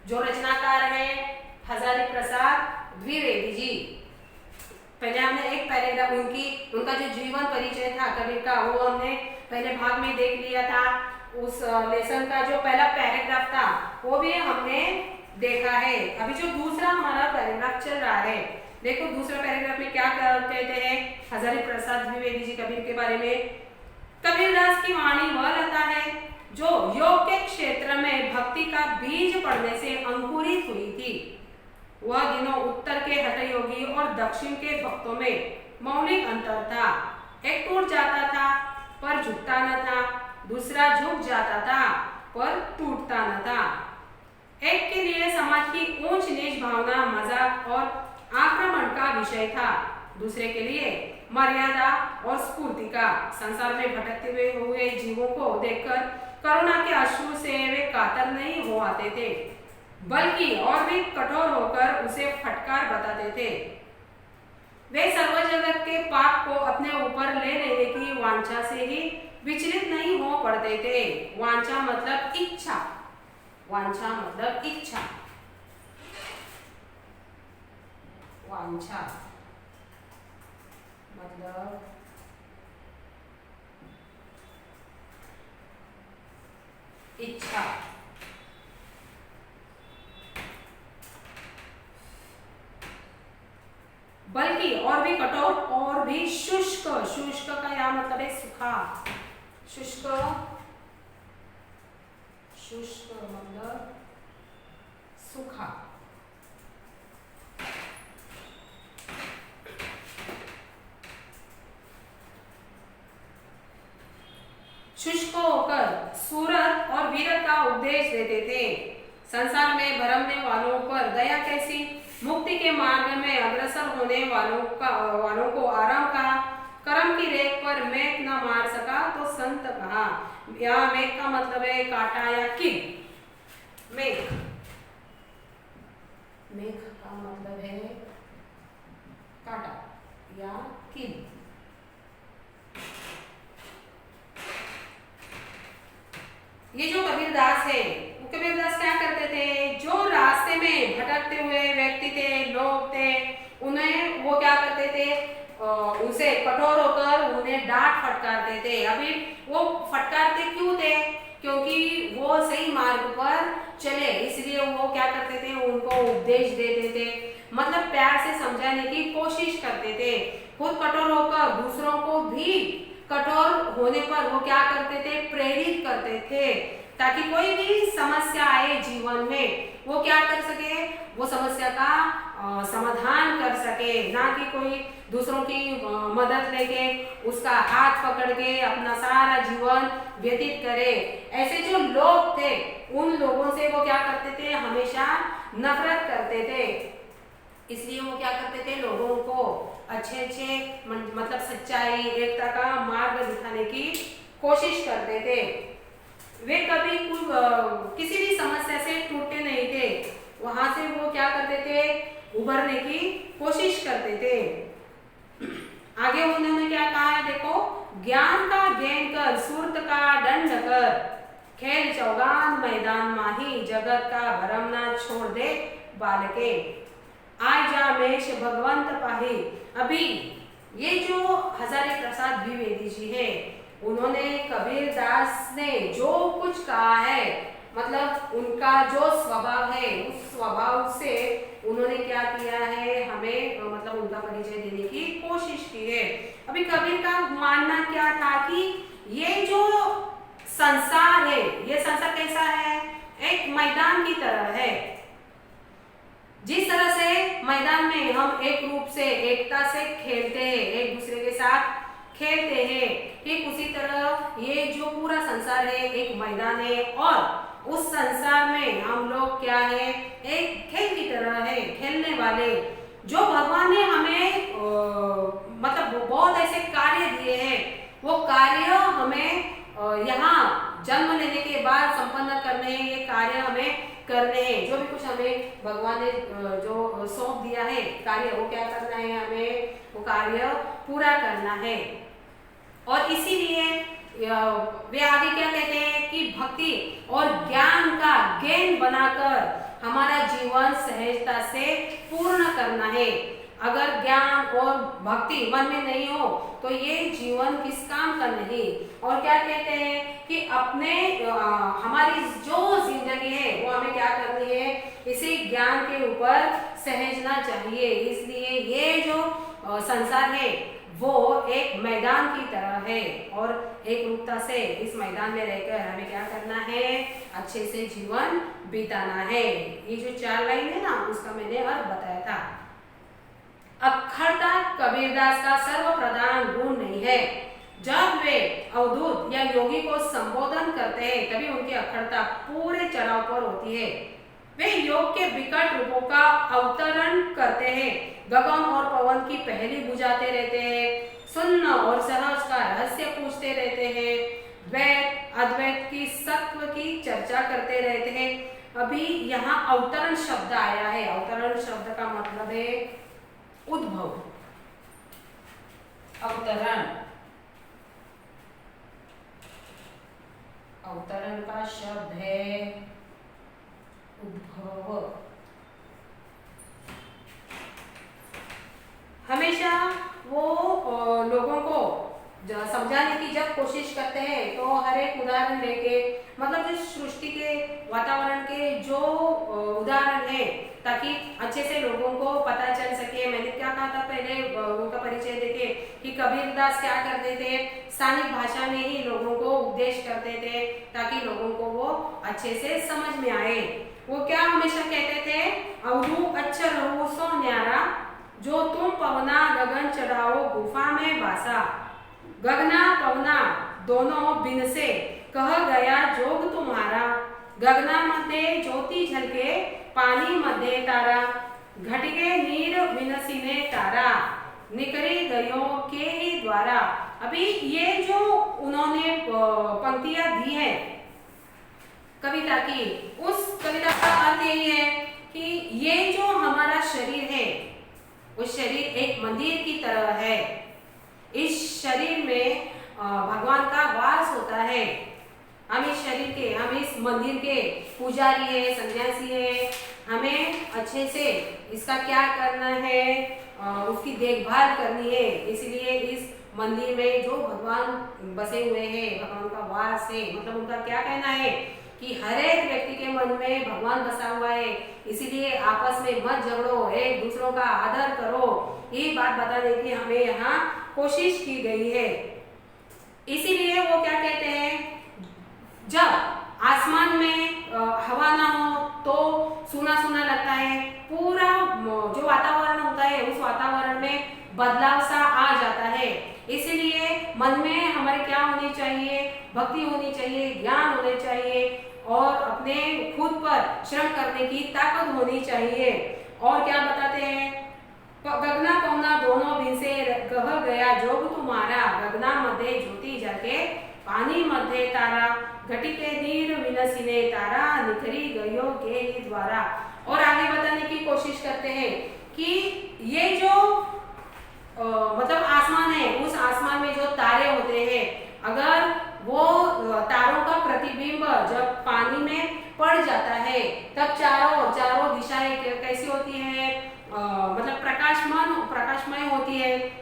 जो रचनाकार है हजारी प्रसाद द्विवेदी जी। पहले हमने एक पैराग्राफ उनका जो जीवन परिचय था कबीर का वो हमने पहले भाग में देख लिया था। उस लेसन का जो पहला पैराग्राफ था वो भी हमने देखा है। अभी जो दूसरा हमारा पैराग्राफ चल रहा है, देखो दूसरा पैराग्राफ में क्या कहते हैं हजारी प्रसाद द्विवेदी जी कबीर के बारे में। कबीरदास की वाणी वह लता है जो योग के क्षेत्र में भक्ति का बीज पड़ने से अंकुरित हुई थी। वह दिनों उत्तर के हठयोगी और दक्षिण के भक्तों में मौलिक अंतर था। एक टूट जाता था पर झुकता न था, दूसरा झुक जाता था पर टूटता न था। एक के लिए समाज की ऊंच नीच भावना मजाक और आक्रमण का विषय था, दूसरे के लिए मर्यादा और स्फूर्ति का। संसार में भटकते हुए जीवों को देखकर करुणा के अश्रु से वे कातर नहीं हो आते थे, बल्कि और भी कठोर होकर उसे फटकार बताते थे। वे सर्व जगत के पाप को अपने ऊपर ले लेने की वांछा से ही विचलित नहीं हो पड़ते थे। वांछा मतलब इच्छा, वांछा मतलब इच्छा, वांछा मतलब इच्छा। बल्कि और भी कठोर और भी शुष्क, शुष्क का यह मतलब है सूखा, शुष्क, शुष्क मतलब सूखा। शुष्क होकर सूरत और वीरत का उपदेश देते थे। संसार में भरमने वालों पर दया कैसी, मुक्ति के मार्ग में अग्रसर होने वालों को आराम कहा। कर्म की रेख पर मेघ न मार सका तो संत कहा। यह मेघ का मतलब है कांटा या कील। मेघ, मेघ का मतलब है कांटा या कील। ये जो कबीरदास है वो कबीरदास क्या करते थे, जो रास्ते में भटकते हुए व्यक्ति थे, लोग थे, उन्हें वो क्या करते थे, उनसे कठोर होकर उन्हें डांट फटकारते थे। अभी वो फटकारते क्यों थे, क्योंकि वो सही मार्ग पर चले, इसलिए वो क्या करते थे, उनको उपदेश देते थे, मतलब प्यार से समझाने की कोशिश करते थे। खुद कठोर होकर दूसरों को भी कठोर होने पर वो क्या करते थे, प्रेरित करते थे, ताकि कोई भी समस्या आए जीवन में वो क्या कर सके, वो समस्या का समाधान कर सके, ना कि कोई दूसरों की मदद लेके उसका हाथ पकड़ के अपना सारा जीवन व्यतीत करे। ऐसे जो लोग थे उन लोगों से वो क्या करते थे, हमेशा नफरत करते थे। इसलिए वो क्या करते थे, लोगों को अच्छे मतलब सच्चाई एकता का मार्ग दिखाने की कोशिश करते थे। वे कभी किसी भी समस्या से टूटे नहीं थे, वहां से वो क्या करते थे, उभरने की कोशिश करते थे। आगे उन्होंने क्या कहा है, देखो, ज्ञान का गेन कर, सुरत का दंड कर, खेल चौगान मैदान माही, जगत का भरम ना छोड़ दे बालके, आय जा मेष भगवंत पाही। अभी ये जो हजारी प्रसाद द्विवेदी जी है, उन्होंने कबीरदास ने जो कुछ कहा है, मतलब उनका जो स्वभाव है, उस स्वभाव से उन्होंने क्या किया है, हमें मतलब उनका परिचय देने की कोशिश की है। अभी कबीर का मानना क्या था कि ये जो संसार है, ये संसार कैसा है, एक मैदान की तरह है। जिस तरह से मैदान में हम एक रूप से एकता से खेलते हैं, एक दूसरे के साथ खेलते हैं, ठीक उसी तरह ये जो पूरा संसार है एक मैदान है, और उस संसार में हम लोग क्या है, एक खेल की तरह है, खेलने वाले। जो भगवान ने हमें मतलब बहुत ऐसे कार्य दिए हैं, वो कार्य हमें यहाँ जन्म लेने के बाद संपन्न करने हैं, ये कार्य हमें करने हैं। जो भी कुछ हमें भगवान ने जो सौंप दिया है कार्य, वो क्या करना है, हमें वो कार्य पूरा करना है। और इसीलिए वे आगे क्या कहते हैं कि भक्ति और ज्ञान का गेन बनाकर हमारा जीवन सहजता से पूर्ण करना है। अगर ज्ञान और भक्ति मन में नहीं हो तो ये जीवन किस काम का नहीं। और क्या कहते हैं कि अपने हमारी जो जिंदगी है वो हमें क्या करनी है, इसी ज्ञान के ऊपर सहजना चाहिए। इसलिए ये जो संसार है वो एक मैदान की तरह है और एक रूपता से इस मैदान में रहकर हमें क्या करना है, अच्छे से जीवन बिताना है। ये जो 4 लाइन है ना उसका मैंने अर्थ बताया था। अक्षरता कबीरदास का सर्वप्रधान गुण नहीं है। जब वे अवधूत या योगी को संबोधन करते हैं तभी उनकी अक्षरता पूरे चढ़ाव पर होती है। वे योग के विकट रूपों का अवतरण करते हैं, गगन और पवन की पहेली बुझाते रहते हैं, शून्य और सहज का रहस्य पूछते रहते हैं, द्वैत अद्वैत की सत्व की चर्चा करते रहते हैं। अभी यहाँ अवतरण शब्द आया है। अवतरण शब्द का मतलब है उद्भव। अवतरण, अवतरण का शब्द है उद्भव। हमेशा वो लोगों को समझाने की जब कोशिश करते हैं तो हर एक उदाहरण लेके, मतलब इस सृष्टि के वातावरण के जो उदाहरण है ताकि अच्छे से लोगों को पता चल सके। मैंने क्या कहा था पहले, उनका परिचय देके कि कबीरदास क्या करते थे, स्थानिक भाषा में ही लोगों को उपदेश करते थे ताकि लोगों को वो अच्छे से समझ में आए। वो क्या हमेशा कहते थे, अवधू अक्षर रहू सो न्यारा, जो तुम पवना गगन चढ़ाओ गुफा में बासा, गगना पवना दोनों बिन से कह गया जोग तुम्हारा, गगना मध्ये ज्योति झलके पानी मध्ये तारा, घटके नीर विनसीने तारा, निकरी गयो के ही द्वारा। अभी ये जो उन्होंने पंक्तियां दी है कविता की, उस कविता का अर्थ यही है कि ये जो हमारा शरीर है वो शरीर एक मंदिर की तरह है। इस शरीर में भगवान का वास होता है। हम इस शरीर के, हम इस मंदिर के पुजारी है, सन्यासी है। हमें अच्छे से इसका क्या करना है, उसकी देखभाल करनी है। इसलिए इस मंदिर में जो भगवान बसे हुए हैं, भगवान का वास है, मतलब उनका क्या कहना है कि हर एक व्यक्ति के मन में भगवान बसा हुआ है। इसीलिए आपस में मत झगड़ो, एक दूसरों का आदर करो। ये बात बताने की हमें यहाँ कोशिश की गई है। इसीलिए वो क्या कहते हैं, जब आसमान में हवा ना हो तो सूना सूना लगता है, पूरा जो वातावरण होता है उस वातावरण में बदलाव सा आ जाता है। इसीलिए मन में हमारे क्या होनी चाहिए, भक्ति होनी चाहिए, ज्ञान होने चाहिए और अपने खुद पर श्रम करने की ताकत होनी चाहिए। और क्या बताते हैं, गगना पवना दोनों बिन से कह गया जोग तुम्हारा, गगना मध्य ज्योति जाके पानी मध्य तारा, घटिके नीर विनसीने तारा, निखरी गयो के ही द्वारा। और आगे बताने की कोशिश करते हैं कि ये जो मतलब आसमान है, उस आसमान में जो तारे होते हैं, अगर वो तारों का प्रतिबिंब जब पानी में पड़ जाता है तब चारों दिशाएं कैसी होती है, मतलब प्रकाशमय होती है।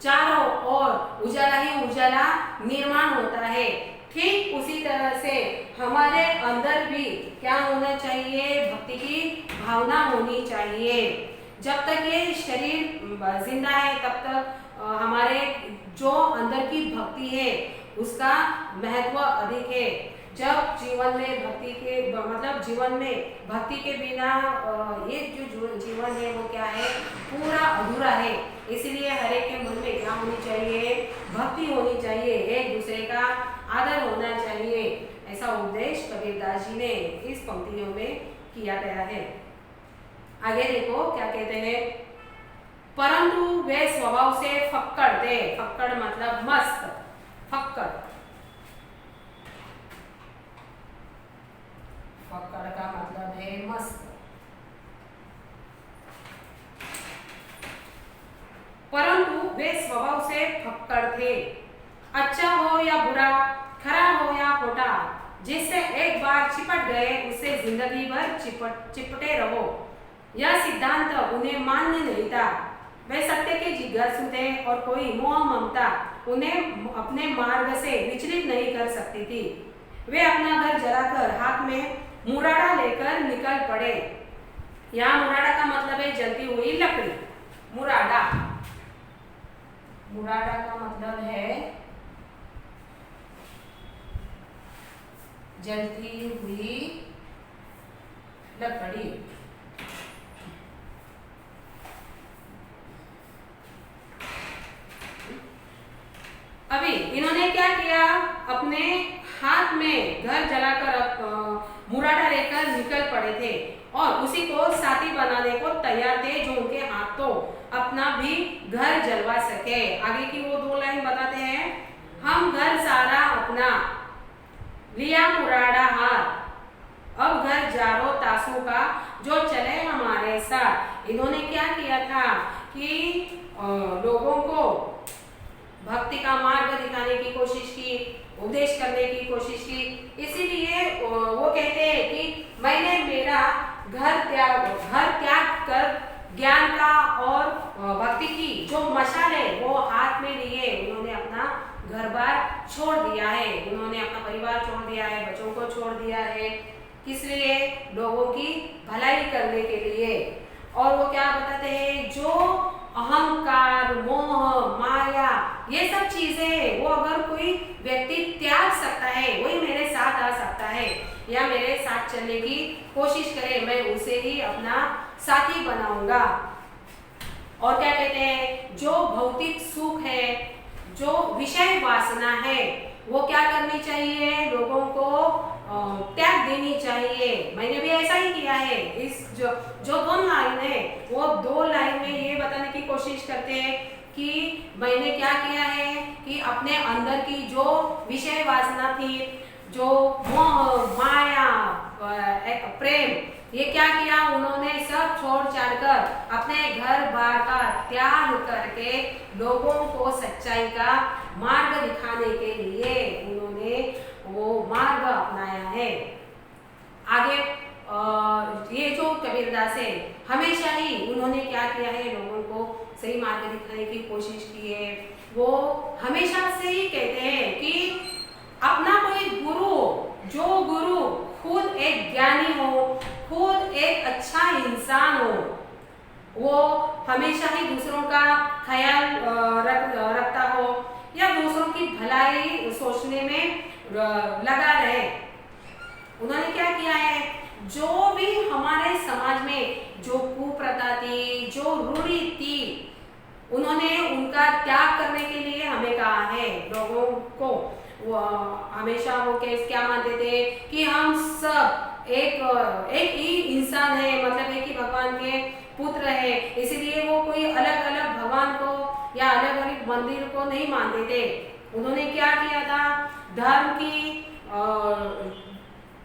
चारों ओर उजाला ही उजाला निर्माण होता है। ठीक उसी तरह से हमारे अंदर भी क्या होना चाहिए, भक्ति की भावना होनी चाहिए। जब तक ये शरीर जिंदा है तब तक हमारे जो अंदर की भक्ति है उसका महत्व अधिक है। जब जीवन में भक्ति के मतलब जीवन में भक्ति के बिना ये जो जीवन है वो क्या है, पूरा अधूरा है। इसलिए हर एक के मन में क्या होनी चाहिए, भक्ति होनी चाहिए, एक दूसरे का आदर होना चाहिए। ऐसा उपदेश कबीरदास जी ने इस पंक्तियों में किया गया है। आगे देखो क्या कहते हैं, परंतु वे स्वभाव से फक्कड़ थे। फक्कड़ मतलब मस्त, फक्कड़, फक्कड़ का मतलब है मस्त। परंतु वे स्वभाव से फक्कड़ थे। अच्छा हो या बुरा, खरा हो या खोटा, जिससे एक बार चिपट गए उससे जिंदगी भर चिपटे रहो, यह सिद्धांत उन्हें मान्य नहीं था। वे सत्य के जिज्ञासु थे और कोई मोह ममता उन्हें अपने मार्ग से विचलित नहीं कर सकती थी। वे अपना घर जलाकर हाथ में मुराड़ा लेकर निकल पड़े। यहाँ मुराड़ा का मतलब है जलती हुई लकड़ी। मुराड़ा, मुराड़ा का मतलब है जलती हुई लकड़ी। अभी इन्होंने क्या किया, अपने हाथ में घर जलाकर मुराड़ा लेकर निकल पड़े थे और उसी को साथी बनाने को तैयार थे, जो उनके हाथों अपना भी घर जलवा सके। आगे की वो 2 लाइन बताते हैं, हम घर सारा अपना लिया मुराड़ा हाथ, अब घर जारो तासू का जो चले हमारे साथ। इन्होंने क्या किया था कि लोगों को भक्ति का मार्ग दिखाने की कोशिश की, उपदेश करने की कोशिश की। इसीलिए वो कहते हैं कि मैंने मेरा घर त्याग कर ज्ञान का और भक्ति की जो मशाल है वो हाथ में लिए उन्होंने अपना घर बार छोड़ दिया है, उन्होंने अपना परिवार छोड़ दिया है, बच्चों को छोड़ दिया है। किस लिए? लोगों की भलाई करने के लिए। और वो क्या बताते हैं, जो अहंकार, मोह, माया, ये सब चीजें वो अगर कोई व्यक्ति त्याग सकता है, वही मेरे साथ आ सकता है या मेरे साथ चलने की कोशिश करे, मैं उसे ही अपना साथी बनाऊंगा। और क्या कहते हैं, जो भौतिक सुख है, जो विषय वासना है, वो क्या करनी चाहिए, लोगों को त्याग देनी चाहिए। मैंने भी ऐसा ही किया है। इस जो 2 लाइन है वो 2 लाइन में ये बताने की कोशिश करते हैं कि मैंने क्या किया है कि अपने अंदर की जो विषय वासना थी, जो मोह, माया, प्रेम, ये क्या किया, उन्होंने सब छोड़ छाड़ कर अपने घर बार का त्याग करके लोगों को सच्चाई का मार्ग दिखाने के लिए उन्होंने वो मार्ग अपनाया है। आगे ये जो कबीरदास है, हमेशा ही उन्होंने क्या किया है, लोगों को सही मार्ग दिखाने की कोशिश की है। वो हमेशा से ही कहते हैं कि अपना कोई गुरु हो, जो गुरु खुद एक ज्ञानी हो, खुद एक अच्छा इंसान हो, वो हमेशा ही दूसरों का ख्याल रखता हो या दूसरों की भलाई सोचने में लगा रहे। उन्होंने क्या किया है, जो भी हमारे समाज में जो कुप्रथा थी, जो रूढ़ी थी, उन्होंने उनका त्याग करने के लिए हमें कहा है। लोगों को वो हमेशा वो क्या मानते थे कि हम सब एक ही इंसान है, मतलब एक ही भगवान के पुत्र है, इसलिए वो कोई अलग अलग भगवान को या अलग अलग मंदिर को नहीं मानते थे। उन्होंने क्या किया था, धर्म की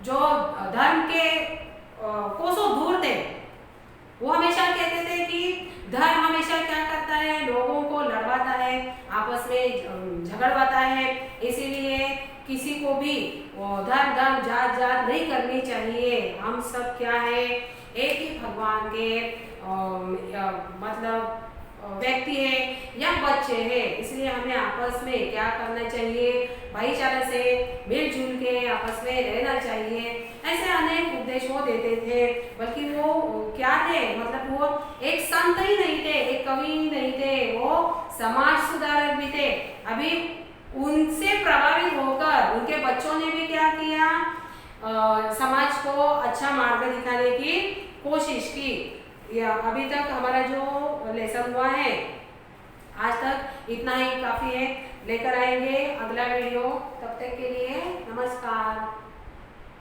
जो धर्म के कोसों दूर थे, वो हमेशा कहते थे कि धर्म हमेशा क्या करता है, लोगों को लड़वाता है, आपस में झगड़वाता है, इसीलिए किसी को भी धर्म जात नहीं करनी चाहिए। हम सब क्या है, एक ही भगवान के मतलब व्यक्ति है या बच्चे हैं, इसलिए हमें आपस में क्या करना चाहिए, भाईचारा से मिलजुल के आपस में रहना चाहिए। ऐसे अनेक उपदेश वो देते थे। बल्कि वो क्या थे, मतलब वो एक संत ही नहीं थे, एक कवि ही नहीं थे, वो समाज सुधारक भी थे। अभी उनसे प्रभावित होकर उनके बच्चों ने भी क्या किया, समाज को अच्छा मार्ग दिखाने की कोशिश की। या अभी तक हमारा जो लेसन हुआ है, आज तक इतना ही काफी है। लेकर आएंगे अगला वीडियो, तब तक के लिए नमस्कार।